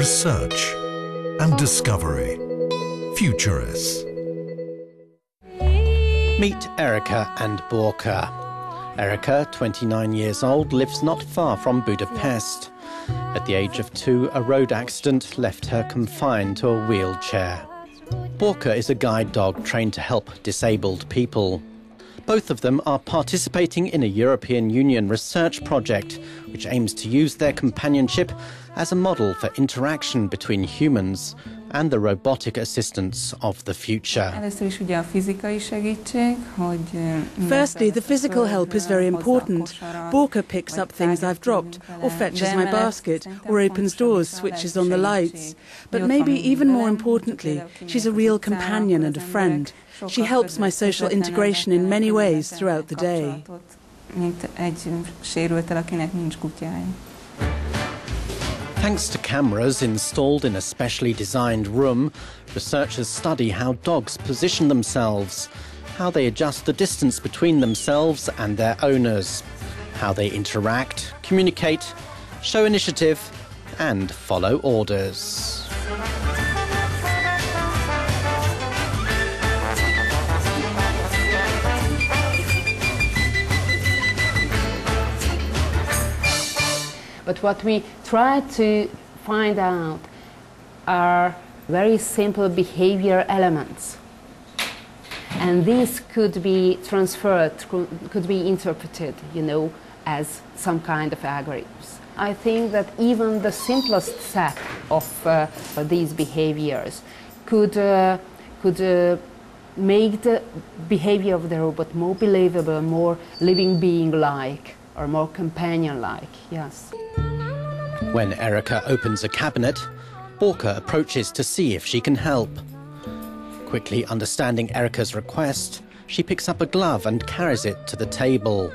research and discovery. Futurists. Meet Erica and Borka. Erica, 29 years old, lives not far from Budapest. At the age of 2, a road accident left her confined to a wheelchair. Borka is a guide dog trained to help disabled people. Both of them are participating in a European Union research project which aims to use their companionship as a model for interaction between humans and the robotic assistants of the future. Firstly, the physical help is very important. Borka picks up things I've dropped, or fetches my basket, or opens doors, switches on the lights. But maybe even more importantly, she's a real companion and a friend. She helps my social integration in many ways throughout the day. Thanks to cameras installed in a specially designed room, researchers study how dogs position themselves, how they adjust the distance between themselves and their owners, how they interact, communicate, show initiative, and follow orders. But what we try to find out are very simple behavior elements. And these could be transferred, could be interpreted, as some kind of algorithms. I think that even the simplest set of these behaviors could make the behavior of the robot more believable, more living being-like, or more companion-like, yes. When Erica opens a cabinet, Borka approaches to see if she can help. Quickly understanding Erica's request, she picks up a glove and carries it to the table.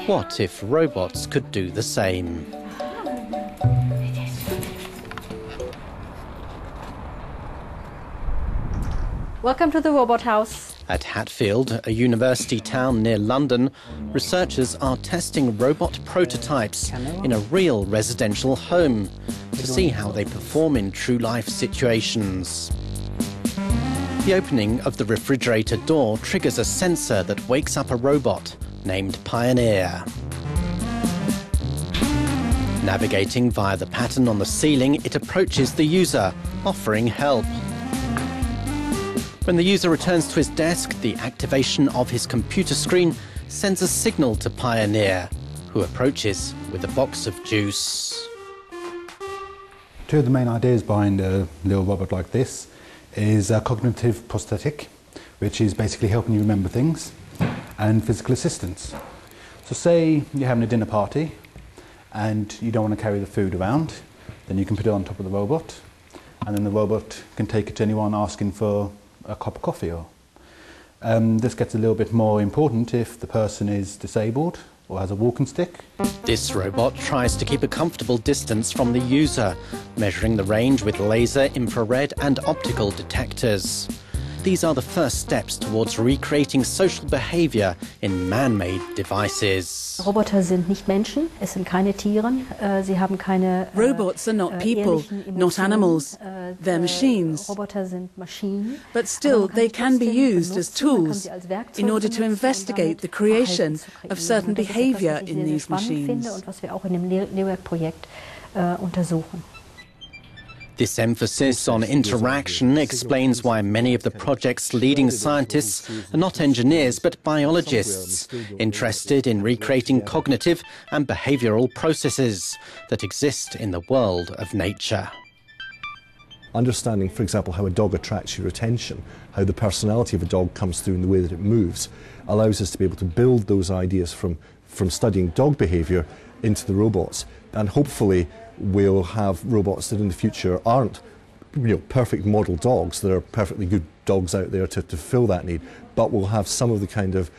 What if robots could do the same? Welcome to the Robot House. At Hatfield, a university town near London, researchers are testing robot prototypes in a real residential home to see how they perform in true-life situations. The opening of the refrigerator door triggers a sensor that wakes up a robot named Pioneer. Navigating via the pattern on the ceiling, it approaches the user, offering help. When the user returns to his desk, the activation of his computer screen sends a signal to Pioneer, who approaches with a box of juice. Two of the main ideas behind a little robot like this is a cognitive prosthetic, which is basically helping you remember things, and physical assistance. So say you're having a dinner party and you don't want to carry the food around, then you can put it on top of the robot, and then the robot can take it to anyone asking for a cup of coffee. Or this gets a little bit more important if the person is disabled or has a walking stick. This robot tries to keep a comfortable distance from the user, measuring the range with laser, infrared and optical detectors. These are the first steps towards recreating social behavior in man-made devices. Roboter sind nicht Menschen, es sind keine Tiere, sie haben keine Robots are not people, not animals, they're machines. Roboter sind Maschinen. But still, they can be used as tools in order to investigate the creation of certain behavior in these machines. Und was wir auch in dem Lehrwerkprojekt untersuchen. This emphasis on interaction explains why many of the project's leading scientists are not engineers but biologists, interested in recreating cognitive and behavioral processes that exist in the world of nature. Understanding, for example, how a dog attracts your attention, how the personality of a dog comes through in the way that it moves, allows us to be able to build those ideas from studying dog behaviour into the robots, and hopefully we'll have robots that in the future aren't perfect model dogs. There are perfectly good dogs out there to fill that need, but we'll have some of the kind of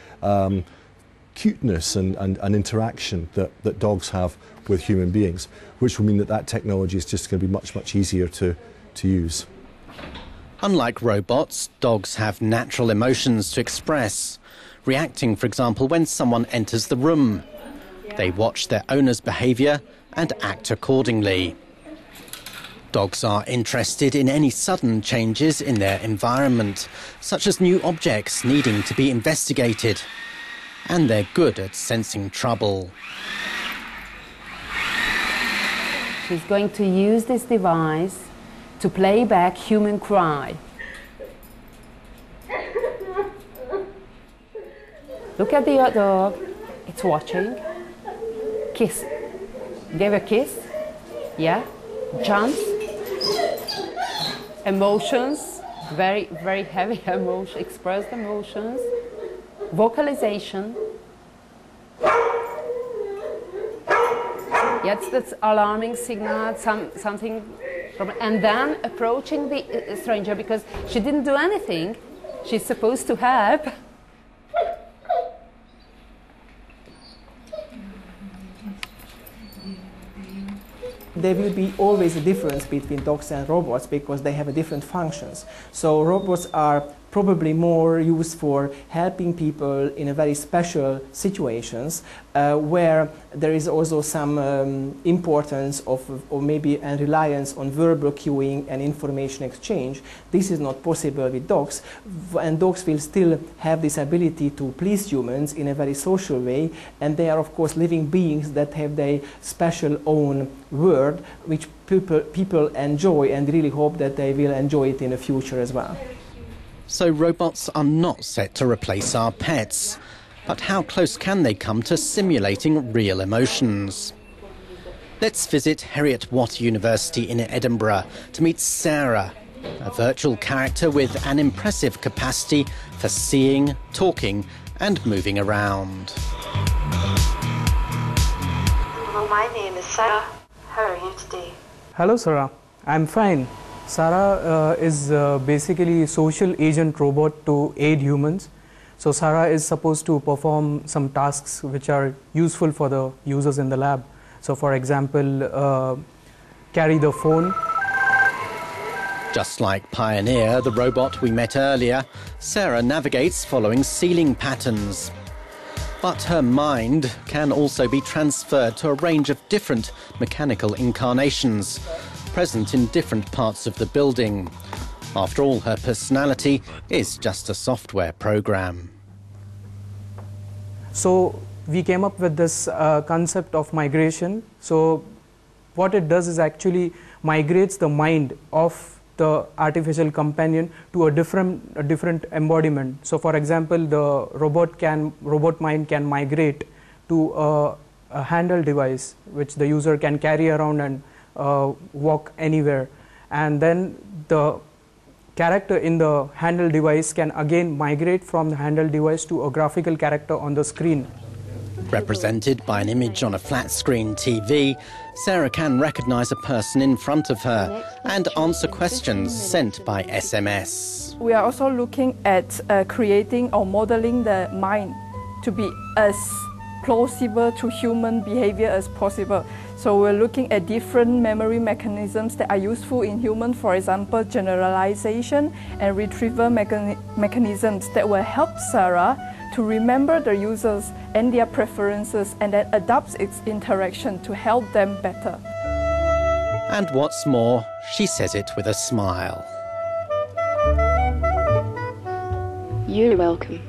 cuteness and interaction that dogs have with human beings, which will mean that technology is just going to be much, much easier to use. Unlike robots, dogs have natural emotions to express, reacting, for example, when someone enters the room. They watch their owner's behaviour and act accordingly. Dogs are interested in any sudden changes in their environment, such as new objects needing to be investigated. And they're good at sensing trouble. She's going to use this device to play back human cry. Look at the dog. It's watching. Kiss. Give a kiss. Yeah. Jumps. Emotions. Very, very heavy emotion. Expressed emotions. Vocalization. Yes, that's alarming signal, something from, and then approaching the stranger because she didn't do anything. She's supposed to help. There will be always a difference between dogs and robots because they have different functions. So robots are probably more used for helping people in a very special situations where there is also some importance of or maybe a reliance on verbal cueing and information exchange. This is not possible with dogs, and dogs will still have this ability to please humans in a very social way, and they are of course living beings that have their special own world which people enjoy and really hope that they will enjoy it in the future as well. So robots are not set to replace our pets. But how close can they come to simulating real emotions? Let's visit Heriot-Watt University in Edinburgh to meet Sarah, a virtual character with an impressive capacity for seeing, talking and moving around. Hello, my name is Sarah. How are you today? Hello Sarah, I'm fine. Sarah is basically a social agent robot to aid humans. So Sarah is supposed to perform some tasks which are useful for the users in the lab. So for example, carry the phone. Just like Pioneer, the robot we met earlier, Sarah navigates following ceiling patterns. But her mind can also be transferred to a range of different mechanical incarnations, present in different parts of the building. After all, her personality is just a software program. So we came up with this concept of migration. So what it does is actually migrates the mind of the artificial companion to a different embodiment. So for example, the robot mind can migrate to a handheld device which the user can carry around and walk anywhere, and then the character in the handheld device can again migrate from the handheld device to a graphical character on the screen. Represented by an image on a flat-screen TV, Sarah can recognise a person in front of her and answer questions sent by SMS. We are also looking at creating or modeling the mind to be as plausible to human behavior as possible. So we're looking at different memory mechanisms that are useful in humans, for example, generalization and retrieval mechanisms that will help Sarah to remember the users and their preferences and then adapts its interaction to help them better. And what's more, she says it with a smile. You're welcome.